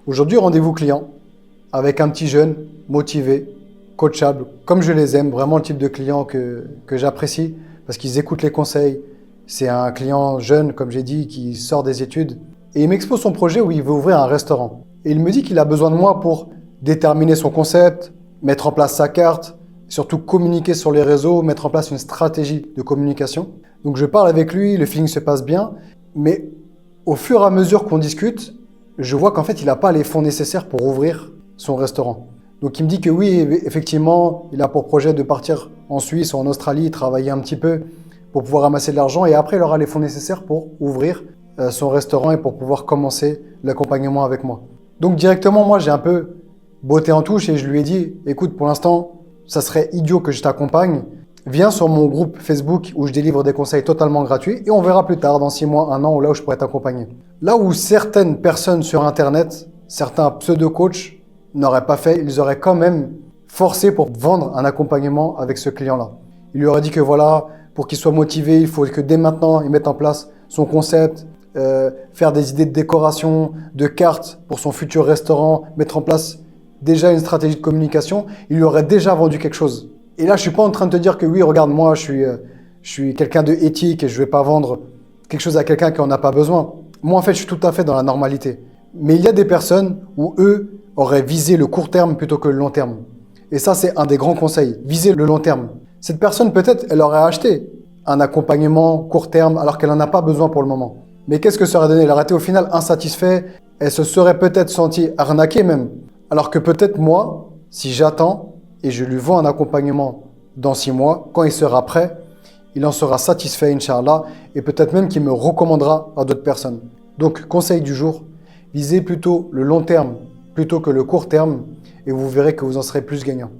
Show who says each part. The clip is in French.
Speaker 1: Aujourd'hui, rendez-vous client avec un petit jeune motivé, coachable, comme je les aime, vraiment le type de client que j'apprécie parce qu'ils écoutent les conseils. C'est un client jeune, comme j'ai dit, qui sort des études et il m'expose son projet où il veut ouvrir un restaurant. Et il me dit qu'il a besoin de moi pour déterminer son concept, mettre en place sa carte, surtout communiquer sur les réseaux, mettre en place une stratégie de communication. Donc je parle avec lui, le feeling se passe bien, mais au fur et à mesure qu'on discute, je vois qu'en fait, il n'a pas les fonds nécessaires pour ouvrir son restaurant. Donc il me dit que oui, effectivement, il a pour projet de partir en Suisse ou en Australie, travailler un petit peu pour pouvoir amasser de l'argent et après, il aura les fonds nécessaires pour ouvrir son restaurant et pour pouvoir commencer l'accompagnement avec moi. Donc directement, moi, j'ai un peu botté en touche et je lui ai dit, écoute, pour l'instant, ça serait idiot que je t'accompagne. Viens sur mon groupe Facebook où je délivre des conseils totalement gratuits et on verra plus tard, dans 6 mois, 1 an, là où je pourrais t'accompagner. Là où certaines personnes sur Internet, certains pseudo-coachs n'auraient pas fait, ils auraient quand même forcé pour vendre un accompagnement avec ce client-là. Il lui aurait dit que voilà, pour qu'il soit motivé, il faut que dès maintenant, il mette en place son concept, faire des idées de décoration, de cartes pour son futur restaurant, mettre en place déjà une stratégie de communication. Il lui aurait déjà vendu quelque chose. Et là, je suis pas en train de te dire que oui, regarde, moi, je suis quelqu'un de éthique et je vais pas vendre quelque chose à quelqu'un qui en a pas besoin. Moi, en fait, je suis tout à fait dans la normalité. Mais il y a des personnes où eux auraient visé le court terme plutôt que le long terme. Et ça, c'est un des grands conseils. Viser le long terme. Cette personne, peut-être, elle aurait acheté un accompagnement court terme alors qu'elle en a pas besoin pour le moment. Mais qu'est-ce que ça aurait donné? Elle aurait été au final insatisfaite. Elle se serait peut-être sentie arnaquée même. Alors que peut-être moi, si j'attends et je lui vends un accompagnement dans 6 mois, quand il sera prêt, il en sera satisfait, Inch'Allah, et peut-être même qu'il me recommandera à d'autres personnes. Donc, conseil du jour, visez plutôt le long terme plutôt que le court terme et vous verrez que vous en serez plus gagnant.